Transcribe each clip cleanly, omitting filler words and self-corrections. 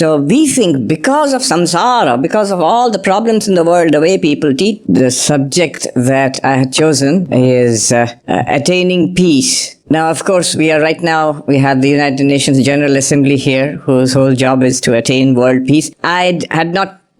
So we think because of samsara, because of all the problems in the world, the way people teach, the subject that I had chosen is attaining peace. Now, of course, we have the United Nations General Assembly here, whose whole job is to attain world peace. I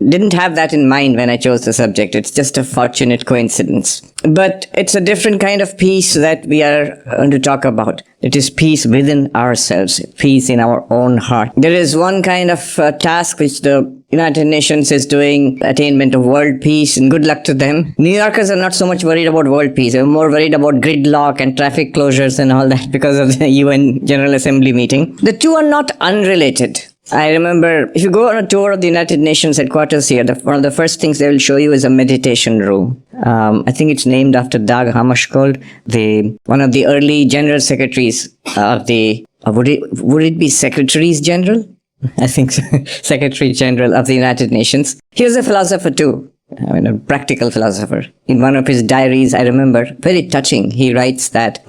didn't have that in mind when I chose the subject. It's just a fortunate coincidence. But it's a different kind of peace that we are going to talk about. It is peace within ourselves, peace in our own heart. There is one kind of task which the United Nations is doing, attainment of world peace, and good luck to them. New Yorkers are not so much worried about world peace. They're more worried about gridlock and traffic closures and all that because of the UN General Assembly meeting. The two are not unrelated. I remember, if you go on a tour of the United Nations headquarters here, one of the first things they will show you is a meditation room. I think it's named after Dag Hammarskjöld, one of the early general secretaries of would it be Secretaries General? I think so. Secretary General of the United Nations. He was a philosopher too. A practical philosopher. In one of his diaries, I remember, very touching, he writes that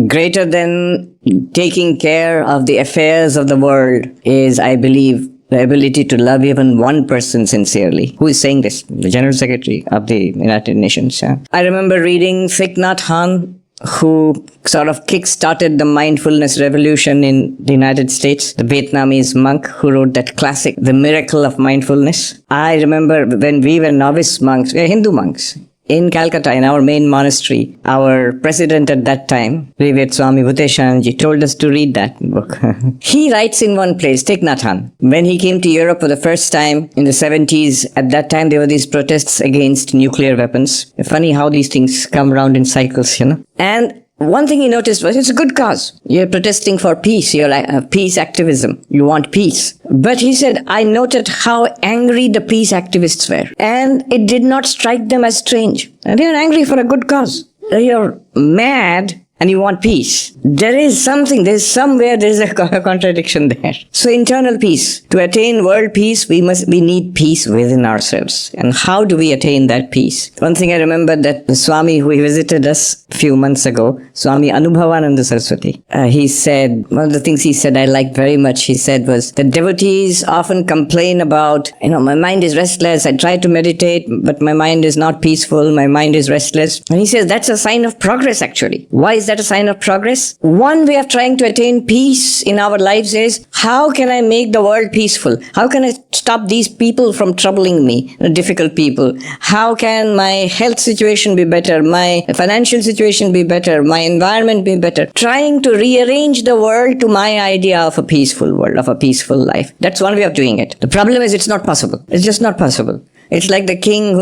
greater than taking care of the affairs of the world is, I believe, the ability to love even one person sincerely. Who is saying this? The General Secretary of the United Nations. Yeah. I remember reading Thich Nhat Hanh, who sort of kick-started the mindfulness revolution in the United States, the Vietnamese monk who wrote that classic, The Miracle of Mindfulness. I remember when we were novice monks, we were Hindu monks, in Calcutta, in our main monastery, our president at that time, Revered Swami Bhuteshananji, told us to read that book. He writes in one place, Thich Nhat Hanh, when he came to Europe for the first time in the 70s, at that time there were these protests against nuclear weapons. Funny how these things come around in cycles, And one thing he noticed was it's a good cause. You're protesting for peace. You're like peace activism. You want peace. But he said, I noted how angry the peace activists were. And it did not strike them as strange. And they are angry for a good cause. You're mad and you want peace. There is a contradiction there. So internal peace. To attain world peace, we need peace within ourselves. And how do we attain that peace? One thing I remember that the Swami who visited us a few months ago, Swami Anubhavananda Saraswati, he said, one of the things he said I liked very much, he said was, the devotees often complain about, my mind is restless, I try to meditate, but my mind is not peaceful, my mind is restless. And he says that's a sign of progress actually. Why is that a sign of progress? One way of trying to attain peace in our lives is, how can I make the world peaceful? How can I stop these people from troubling me, difficult people? How can my health situation be better? My financial situation be better? My environment be better? Trying to rearrange the world to my idea of a peaceful world, of a peaceful life. That's one way of doing it. The problem is it's not possible. It's just not possible. It's like the king,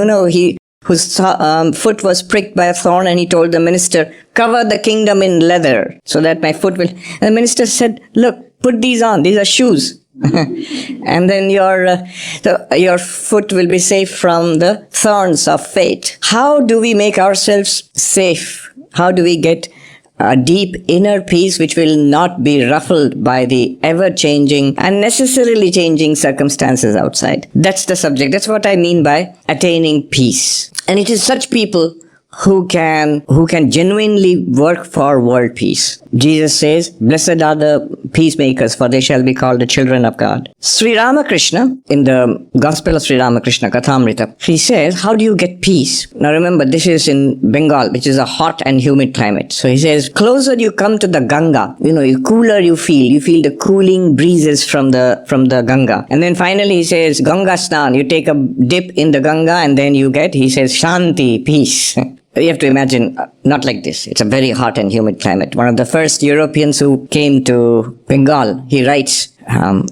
whose foot was pricked by a thorn, and he told the minister, cover the kingdom in leather so that my foot will... And the minister said, look, put these on. These are shoes. And then your foot will be safe from the thorns of fate. How do we make ourselves safe? How do we get a deep inner peace which will not be ruffled by the ever-changing and necessarily changing circumstances outside? That's the subject. That's what I mean by attaining peace. And it is such people who can genuinely work for world peace. Jesus says, blessed are the peacemakers, for they shall be called the children of God. Sri Ramakrishna, in the Gospel of Sri Ramakrishna, Kathamrita, he says, how do you get peace? Now remember, this is in Bengal, which is a hot and humid climate. So he says, closer you come to the Ganga, cooler you feel the cooling breezes from the Ganga. And then finally he says, Ganga Snan, you take a dip in the Ganga and then you get, he says, Shanti, peace. You have to imagine, not like this. It's a very hot and humid climate. One of the first Europeans who came to Bengal, he writes,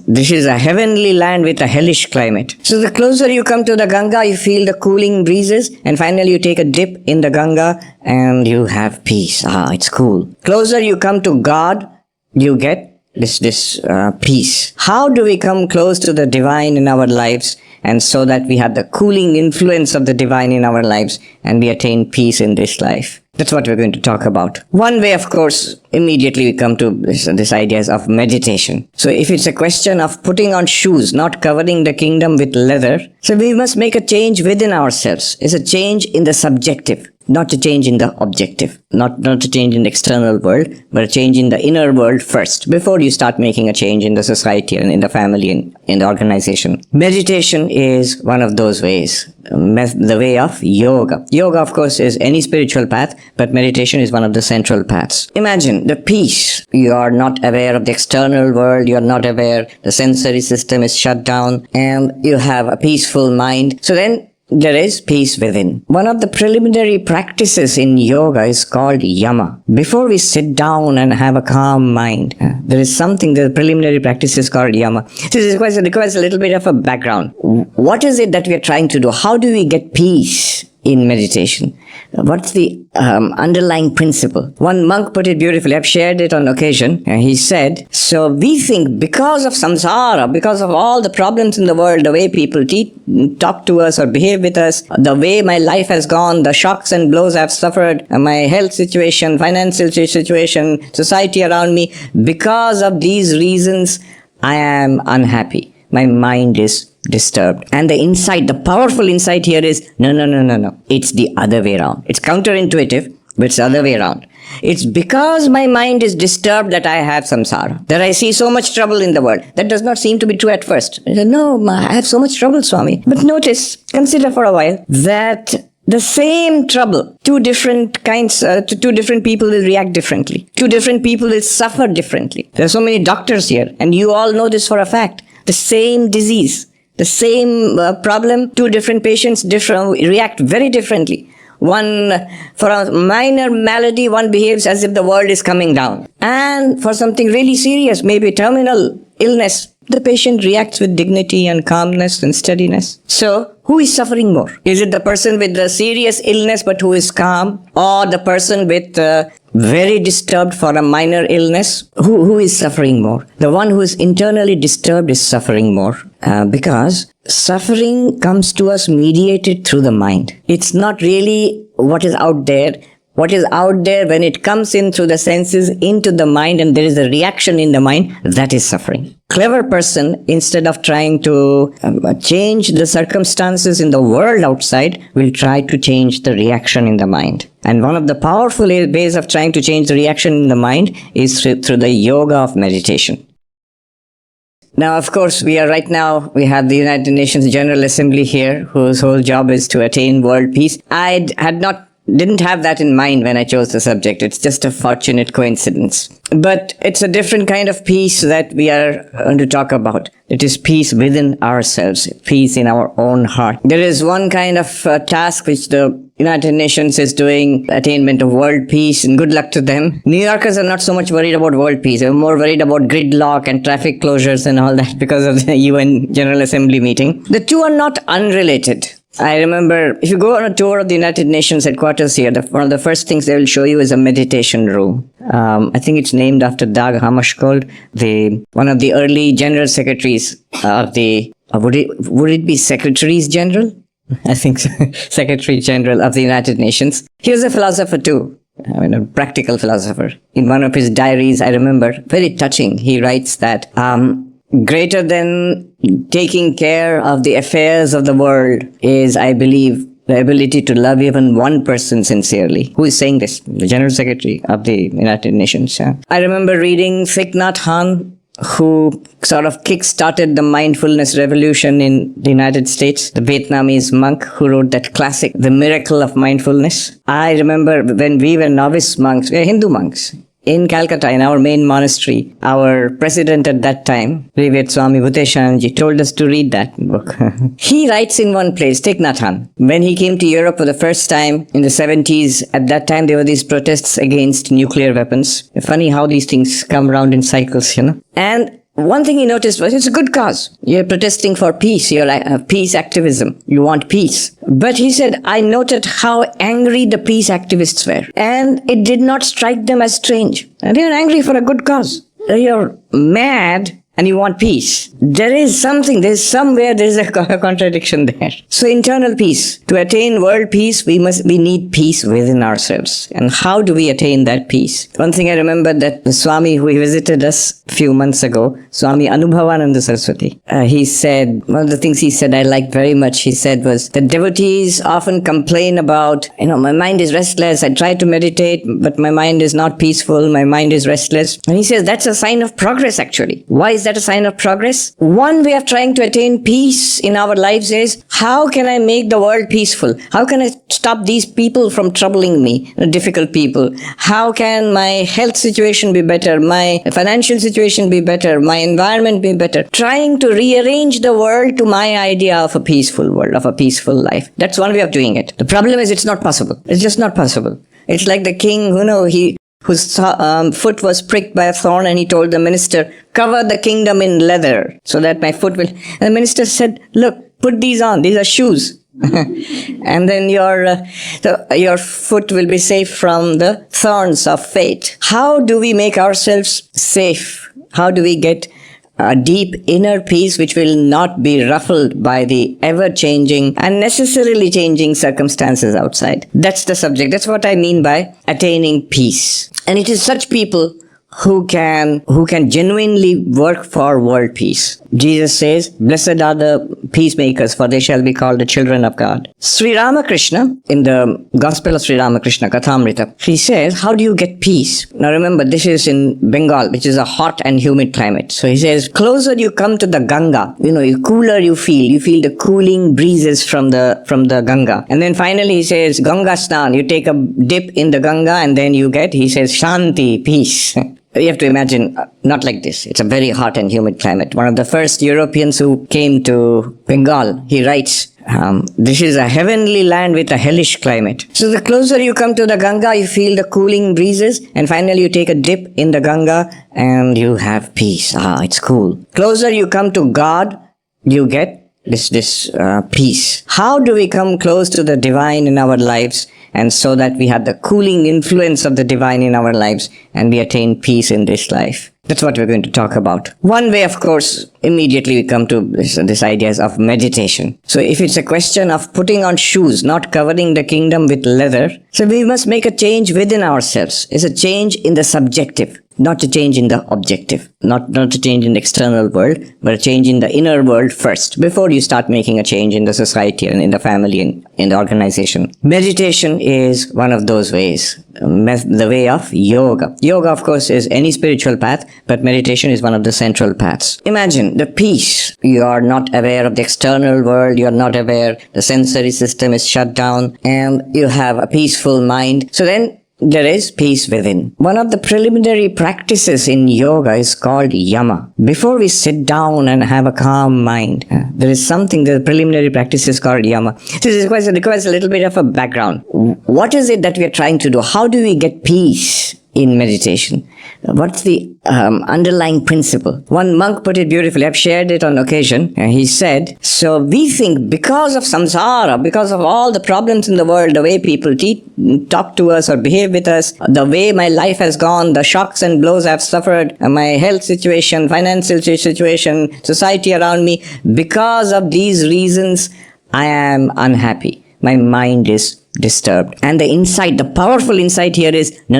this is a heavenly land with a hellish climate. So the closer you come to the Ganga, you feel the cooling breezes, and finally you take a dip in the Ganga and you have peace. It's cool. Closer you come to God, you get this peace. How do we come close to the divine in our lives, and so that we have the cooling influence of the divine in our lives and we attain peace in this life? That's what we're going to talk about. One way, of course, immediately we come to this idea of meditation. So if it's a question of putting on shoes, not covering the kingdom with leather, so we must make a change within ourselves. It's a change in the subjective. not a change in the objective, not a change in the external world, but a change in the inner world first, before you start making a change in the society and in the family and in the organization. Meditation is one of those ways, the way of yoga. Yoga, of course, is any spiritual path, but meditation is one of the central paths. Imagine the peace. You are not aware of the external world, you are not aware, the sensory system is shut down, and you have a peaceful mind. So then there is peace within. One of the preliminary practices in yoga is called yama. Before we sit down and have a calm mind, there is something, the preliminary practice is called yama. This requires a little bit of a background. What is it that we are trying to do? How do we get peace in meditation? What's the underlying principle? One monk put it beautifully. I've shared it on occasion. He said, so we think because of samsara, because of all the problems in the world, the way people talk to us or behave with us, the way my life has gone, the shocks and blows I've suffered, my health situation, financial situation, society around me, because of these reasons, I am unhappy. My mind is disturbed. And the insight, the powerful insight here is, no. It's the other way around. It's counterintuitive, but it's the other way around. It's because my mind is disturbed that I have samsara, that I see so much trouble in the world. That does not seem to be true at first. I said, no, I have so much trouble, Swami. But notice, consider for a while, that the same trouble, two different people will react differently. Two different people will suffer differently. There are so many doctors here, and you all know this for a fact. The same disease, the same problem, two different patients react very differently. One, for a minor malady, one behaves as if the world is coming down. And for something really serious, maybe terminal illness, the patient reacts with dignity and calmness and steadiness. So, who is suffering more? Is it the person with the serious illness but who is calm? Or the person with very disturbed for a minor illness? Who is suffering more? The one who is internally disturbed is suffering more. Because suffering comes to us mediated through the mind. It's not really what is out there. What is out there, when it comes in through the senses into the mind and there is a reaction in the mind, that is suffering. Clever person, instead of trying to change the circumstances in the world outside, will try to change the reaction in the mind. And one of the powerful ways of trying to change the reaction in the mind is through the yoga of meditation. Now, of course, we have the United Nations General Assembly here, whose whole job is to attain world peace. I didn't have that in mind when I chose the subject. It's just a fortunate coincidence. But it's a different kind of peace that we are going to talk about. It is peace within ourselves, peace in our own heart. There is one kind of task which the United Nations is doing, attainment of world peace, and good luck to them. New Yorkers are not so much worried about world peace. They're more worried about gridlock and traffic closures and all that because of the UN General Assembly meeting. The two are not unrelated. I remember, if you go on a tour of the United Nations headquarters here, one of the first things they will show you is a meditation room. I think it's named after Dag Hammarskjöld, one of the early general secretaries of the, would it be Secretaries General? I think so. Secretary General of the United Nations. He was a philosopher too. A practical philosopher. In one of his diaries, I remember, very touching, he writes that, greater than taking care of the affairs of the world is, I believe, the ability to love even one person sincerely. Who is saying this? The General Secretary of the United Nations. I remember reading Thich Nhat Hanh, who sort of kick-started the mindfulness revolution in the United States, the Vietnamese monk who wrote that classic, The Miracle of Mindfulness. I remember when we were novice monks, we were Hindu monks, in Calcutta, in our main monastery, our president at that time, Revered Swami Bhuteshananji, told us to read that book. He writes in one place, Thich Nhat Hanh, when he came to Europe for the first time in the 70s, at that time there were these protests against nuclear weapons. Funny how these things come around in cycles, And one thing he noticed was, it's a good cause. You're protesting for peace. You're like peace activism. You want peace. But he said, I noted how angry the peace activists were. And it did not strike them as strange. And they are angry for a good cause. You're mad and you want peace. There's a contradiction there. So internal peace. To attain world peace, we need peace within ourselves. And how do we attain that peace? One thing I remember that the Swami who visited us a few months ago, Swami Anubhavananda Saraswati, he said, one of the things he said I liked very much, he said was that devotees often complain about, my mind is restless, I try to meditate, but my mind is not peaceful, my mind is restless. And he says that's a sign of progress actually. Why is that a sign of progress? One way of trying to attain peace in our lives is, how can I make the world peaceful? How can I stop these people from troubling me, difficult people? How can my health situation be better? My financial situation be better? My environment be better? Trying to rearrange the world to my idea of a peaceful world, of a peaceful life. That's one way of doing it. The problem is it's not possible. It's just not possible. It's like the king, whose foot was pricked by a thorn, and he told the minister, cover the kingdom in leather so that my foot will... And the minister said, look, put these on. These are shoes. And then your foot will be safe from the thorns of fate. How do we make ourselves safe? How do we get a deep inner peace which will not be ruffled by the ever-changing and necessarily changing circumstances outside? That's the subject. That's what I mean by attaining peace. And it is such people who can genuinely work for world peace. Jesus says, blessed are the peacemakers, for they shall be called the children of God. Sri Ramakrishna, in the Gospel of Sri Ramakrishna, Kathamrita, he says, how do you get peace? Now remember, this is in Bengal, which is a hot and humid climate. So he says, closer you come to the Ganga, cooler you feel the cooling breezes from the Ganga. And then finally he says, Ganga Snan, you take a dip in the Ganga and then you get, he says, Shanti, peace. You have to imagine, not like this. It's a very hot and humid climate. One of the first Europeans who came to Bengal, he writes, this is a heavenly land with a hellish climate. So the closer you come to the Ganga, you feel the cooling breezes, and finally you take a dip in the Ganga and you have peace. It's cool. Closer you come to God, you get this peace. How do we come close to the divine in our lives, and so that we have the cooling influence of the divine in our lives and we attain peace in this life? That's what we're going to talk about. One way, of course, immediately we come to this ideas of meditation. So if it's a question of putting on shoes, not covering the kingdom with leather, so we must make a change within ourselves. It's a change in the subjective, not a change in the objective, not a change in the external world, but a change in the inner world first, before you start making a change in the society and in the family and in the organization. Meditation is one of those ways, the way of yoga. Yoga, of course, is any spiritual path, but meditation is one of the central paths. Imagine the peace. You are not aware of the external world, you are not aware, the sensory system is shut down, and you have a peaceful mind. So then, there is peace within. One of the preliminary practices in yoga is called yama. Before we sit down and have a calm mind, there is something, the preliminary practice is called yama. This requires a little bit of a background. What is it that we are trying to do? How do we get peace in meditation? What's the underlying principle? One monk put it beautifully. I've shared it on occasion. He said, so we think because of samsara, because of all the problems in the world, the way people talk to us or behave with us, the way my life has gone, the shocks and blows I've suffered, my health situation, financial situation, society around me, because of these reasons, I am unhappy. My mind is disturbed. And the powerful insight here is, no.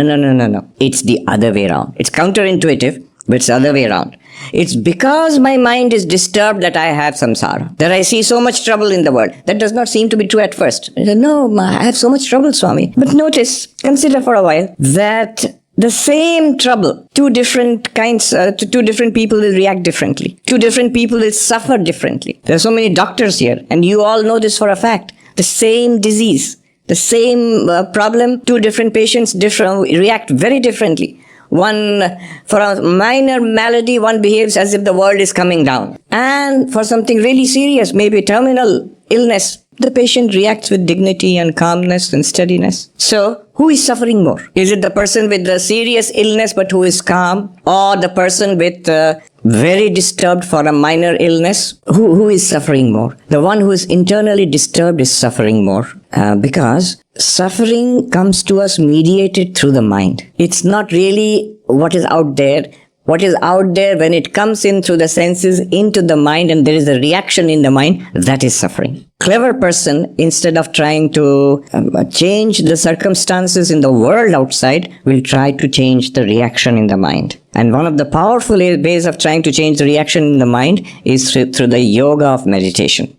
It's the other way around. It's counterintuitive, but it's the other way around. It's because my mind is disturbed that I have samsara, that I see so much trouble in the world. That does not seem to be true at first. No, I have so much trouble, Swami. But consider for a while that the same trouble, two different people will react differently. Two different people will suffer differently. There are so many doctors here, and you all know this for a fact. The same disease, the same problem, two different patients react very differently. One, for a minor malady, one behaves as if the world is coming down. And for something really serious, maybe terminal illness, the patient reacts with dignity and calmness and steadiness. So, who is suffering more? Is it the person with the serious illness but who is calm? Or the person with very disturbed for a minor illness? Who is suffering more? The one who is internally disturbed is suffering more. Because suffering comes to us mediated through the mind. It's not really what is out there. what is out there, when it comes in through the senses into the mind and there is a reaction in the mind, that is suffering. Clever person, instead of trying to change the circumstances in the world outside, will try to change the reaction in the mind. And one of the powerful ways of trying to change the reaction in the mind is through the yoga of meditation.